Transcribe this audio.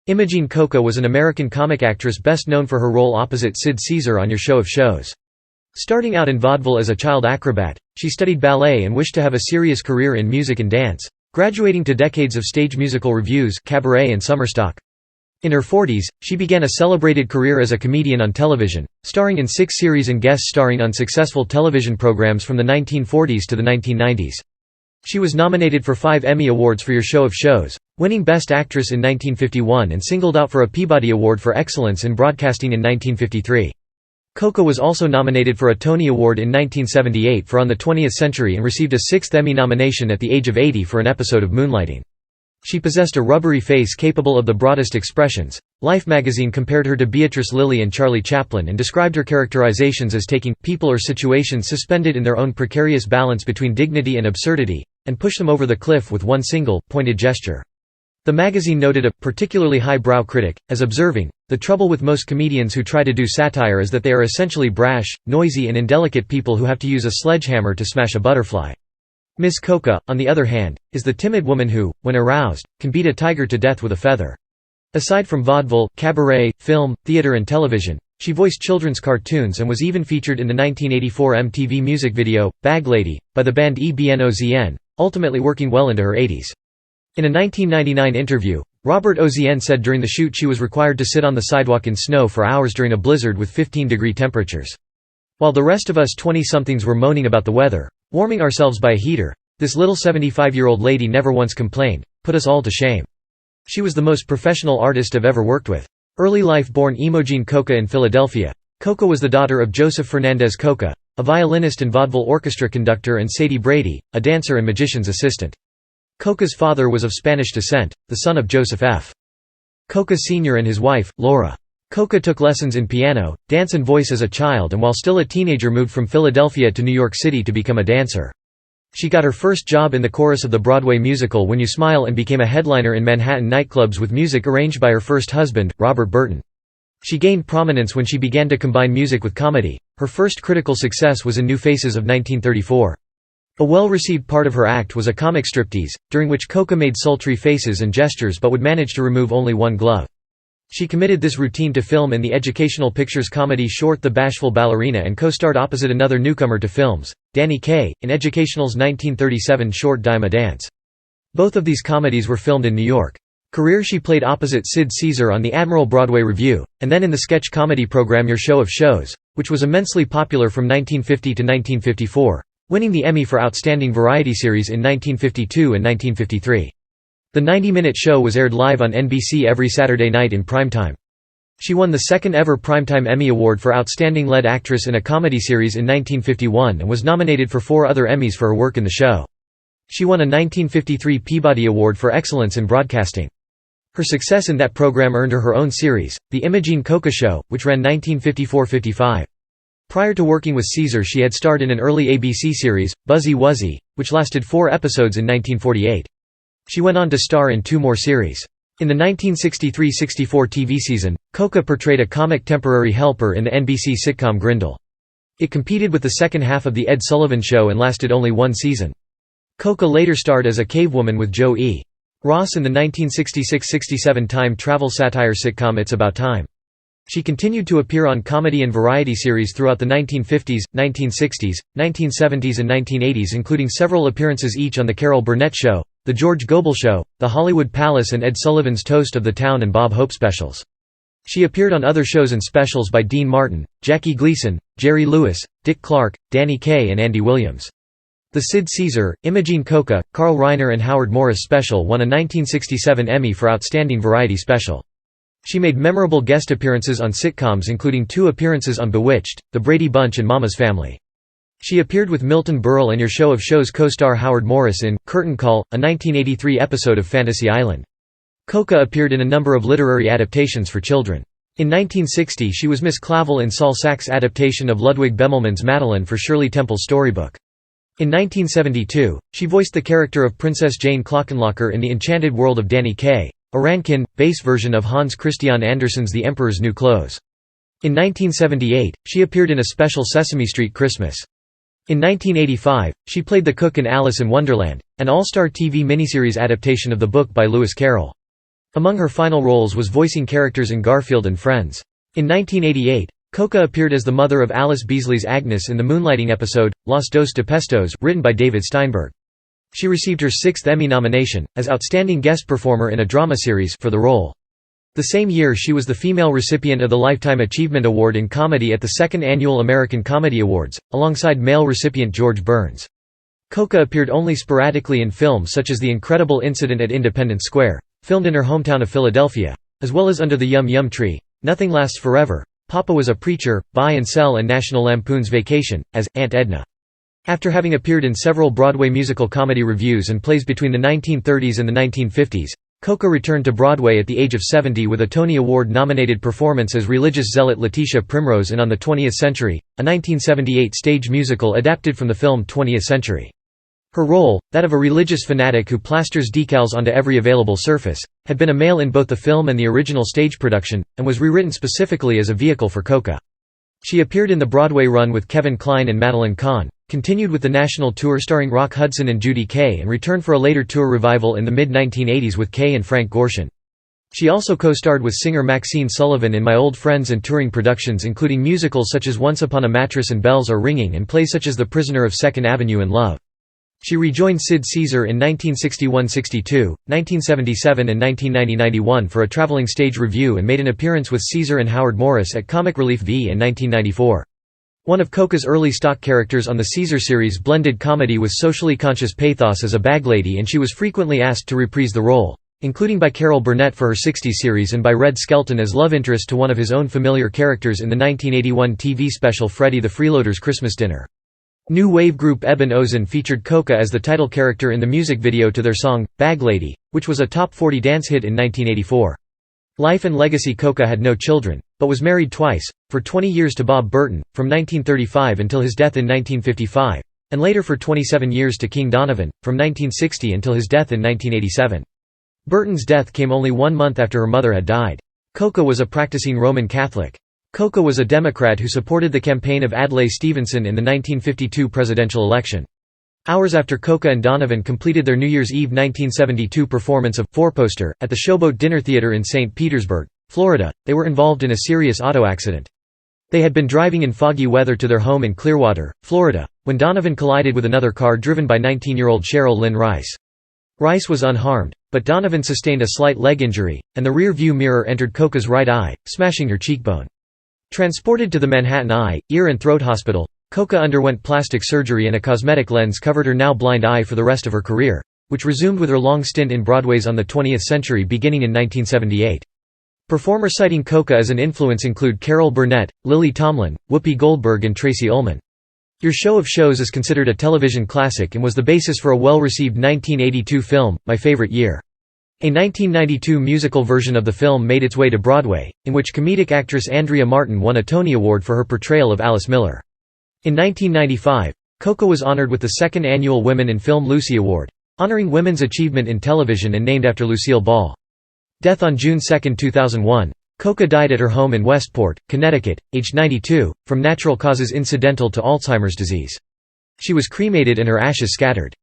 Imogene Coca was an American comic actress best known for her role opposite Sid Caesar on Your Show of Shows. Starting out in vaudeville as a child acrobat, she studied ballet and wished to have a serious career in music and dance, graduating to decades of stage musical revues, cabaret and summer stock. In her 40s, she began a celebrated career as a comedian on television, starring in 6 series and guest starring on successful television programs from the 1940s to the 1990s. She was nominated for 5 Emmy Awards for Your Show of Shows, winning Best Actress in 1951 and singled out for a Peabody Award for Excellence in Broadcasting in 1953. Coca was also nominated for a Tony Award in 1978 for On the 20th Century and received a 6th Emmy nomination at the age of 80 for an episode of Moonlighting. She possessed a rubbery face capable of the broadest expressions. Life magazine compared her to Beatrice Lillie and Charlie Chaplin and described her characterizations as taking people or situations suspended in their own precarious balance between dignity and absurdity, and push them over the cliff with one single, pointed gesture. The magazine noted a particularly high-brow critic as observing, "The trouble with most comedians who try to do satire is that they are essentially brash, noisy and indelicate people who have to use a sledgehammer to smash a butterfly. Miss Coca, on the other hand, is the timid woman who, when aroused, can beat a tiger to death with a feather." Aside from vaudeville, cabaret, film, theater and television, she voiced children's cartoons and was even featured in the 1984 MTV music video, Bag Lady, by the band EBNOZN, ultimately working well into her 80s. In a 1999 interview, Robert Ozien said during the shoot she was required to sit on the sidewalk in snow for hours during a blizzard with 15-degree temperatures. While the rest of us 20-somethings were moaning about the weather, warming ourselves by a heater, this little 75-year-old lady never once complained, put us all to shame. She was the most professional artist I've ever worked with. Early life born Imogene Coca in Philadelphia. Coca was the daughter of Joseph Fernandez Coca, a violinist and vaudeville orchestra conductor, and Sadie Brady, a dancer and magician's assistant. Coca's father was of Spanish descent, the son of Joseph F. Coca Sr. and his wife, Laura. Coca took lessons in piano, dance and voice as a child and while still a teenager moved from Philadelphia to New York City to become a dancer. She got her first job in the chorus of the Broadway musical When You Smile and became a headliner in Manhattan nightclubs with music arranged by her first husband, Robert Burton. She gained prominence when she began to combine music with comedy. Her first critical success was in New Faces of 1934. A well-received part of her act was a comic striptease, during which Coca made sultry faces and gestures but would manage to remove only one glove. She committed this routine to film in the educational pictures comedy short The Bashful Ballerina and co-starred opposite another newcomer to films, Danny Kaye, in Educational's 1937 short Dime a Dance. Both of these comedies were filmed in New York. Career she played opposite Sid Caesar on the Admiral Broadway Revue, and then in the sketch comedy program Your Show of Shows, which was immensely popular from 1950 to 1954, winning the Emmy for Outstanding Variety Series in 1952 and 1953. The 90-minute show was aired live on NBC every Saturday night in primetime. She won the second ever Primetime Emmy Award for Outstanding Lead Actress in a Comedy Series in 1951 and was nominated for 4 other Emmys for her work in the show. She won a 1953 Peabody Award for Excellence in Broadcasting. Her success in that program earned her own series, The Imogene Coca Show, which ran 1954–55. Prior to working with Caesar she had starred in an early ABC series, Buzzy Wuzzy, which lasted 4 episodes in 1948. She went on to star in 2 more series. In the 1963–64 TV season, Coca portrayed a comic temporary helper in the NBC sitcom Grindle. It competed with the second half of The Ed Sullivan Show and lasted only 1 season. Coca later starred as a cavewoman with Joe E. Ross in the 1966–67 time travel satire sitcom It's About Time. She continued to appear on comedy and variety series throughout the 1950s, 1960s, 1970s and 1980s, including several appearances each on The Carol Burnett Show, The George Gobel Show, The Hollywood Palace and Ed Sullivan's Toast of the Town and Bob Hope specials. She appeared on other shows and specials by Dean Martin, Jackie Gleason, Jerry Lewis, Dick Clark, Danny Kaye and Andy Williams. The Sid Caesar, Imogene Coca, Carl Reiner and Howard Morris special won a 1967 Emmy for Outstanding Variety Special. She made memorable guest appearances on sitcoms including 2 appearances on Bewitched, The Brady Bunch and Mama's Family. She appeared with Milton Berle and Your Show of Shows co-star Howard Morris in Curtain Call, a 1983 episode of Fantasy Island. Coca appeared in a number of literary adaptations for children. In 1960 she was Miss Clavel in Saul Sachs' adaptation of Ludwig Bemelman's Madeline for Shirley Temple's storybook. In 1972, she voiced the character of Princess Jane Clockenlocker in The Enchanted World of Danny Kaye, a Rankin, bass version of Hans Christian Andersen's The Emperor's New Clothes. In 1978, she appeared in a special Sesame Street Christmas. In 1985, she played the cook in Alice in Wonderland, an all-star TV miniseries adaptation of the book by Lewis Carroll. Among her final roles was voicing characters in Garfield and Friends. In 1988, Coca appeared as the mother of Alice Beasley's Agnes in the Moonlighting episode, Los Dos de Pestos, written by David Steinberg. She received her 6th Emmy nomination, as Outstanding Guest Performer in a Drama Series, for the role. The same year she was the female recipient of the Lifetime Achievement Award in Comedy at the 2nd Annual American Comedy Awards, alongside male recipient George Burns. Coca appeared only sporadically in films such as The Incredible Incident at Independence Square, filmed in her hometown of Philadelphia, as well as Under the Yum Yum Tree, Nothing Lasts Forever, Papa Was a Preacher, Buy and Sell and National Lampoon's Vacation, as Aunt Edna. After having appeared in several Broadway musical comedy revues and plays between the 1930s and the 1950s, Coca returned to Broadway at the age of 70 with a Tony Award-nominated performance as religious zealot Letitia Primrose in On the 20th Century, a 1978 stage musical adapted from the film 20th Century. Her role, that of a religious fanatic who plasters decals onto every available surface, had been a male in both the film and the original stage production, and was rewritten specifically as a vehicle for Coca. She appeared in the Broadway run with Kevin Kline and Madeline Kahn, continued with the national tour starring Rock Hudson and Judy Kaye, and returned for a later tour revival in the mid-1980s with Kaye and Frank Gorshin. She also co-starred with singer Maxine Sullivan in My Old Friends and touring productions including musicals such as Once Upon a Mattress and Bells Are Ringing and plays such as The Prisoner of Second Avenue and Love. She rejoined Sid Caesar in 1961–62, 1977 and 1990–91 for a traveling stage review and made an appearance with Caesar and Howard Morris at Comic Relief V in 1994. One of Coca's early stock characters on the Caesar series blended comedy with socially conscious pathos as a bag lady, and she was frequently asked to reprise the role, including by Carol Burnett for her 60s series and by Red Skelton as love interest to one of his own familiar characters in the 1981 TV special Freddie the Freeloader's Christmas Dinner. New wave group Ebon Ozin featured Coca as the title character in the music video to their song, Bag Lady, which was a top 40 dance hit in 1984. Life and legacy: Coca had no children, but was married twice, for 20 years to Bob Burton, from 1935 until his death in 1955, and later for 27 years to King Donovan, from 1960 until his death in 1987. Burton's death came only 1 month after her mother had died. Coca was a practicing Roman Catholic. Coca was a Democrat who supported the campaign of Adlai Stevenson in the 1952 presidential election. Hours after Coca and Donovan completed their New Year's Eve 1972 performance of Four-Poster at the Showboat Dinner Theater in St. Petersburg, Florida, they were involved in a serious auto accident. They had been driving in foggy weather to their home in Clearwater, Florida, when Donovan collided with another car driven by 19-year-old Cheryl Lynn Rice. Rice was unharmed, but Donovan sustained a slight leg injury, and the rear view mirror entered Coca's right eye, smashing her cheekbone. Transported to the Manhattan Eye, Ear and Throat Hospital, Coca underwent plastic surgery and a cosmetic lens covered her now blind eye for the rest of her career, which resumed with her long stint in Broadway's On the 20th Century beginning in 1978. Performers citing Coca as an influence include Carol Burnett, Lily Tomlin, Whoopi Goldberg and Tracy Ullman. Your Show of Shows is considered a television classic and was the basis for a well-received 1982 film, My Favorite Year. A 1992 musical version of the film made its way to Broadway, in which comedic actress Andrea Martin won a Tony Award for her portrayal of Alice Miller. In 1995, Coca was honored with the 2nd Annual Women in Film Lucy Award, honoring women's achievement in television and named after Lucille Ball. Death on June 2, 2001. Coca died at her home in Westport, Connecticut, aged 92, from natural causes incidental to Alzheimer's disease. She was cremated and her ashes scattered.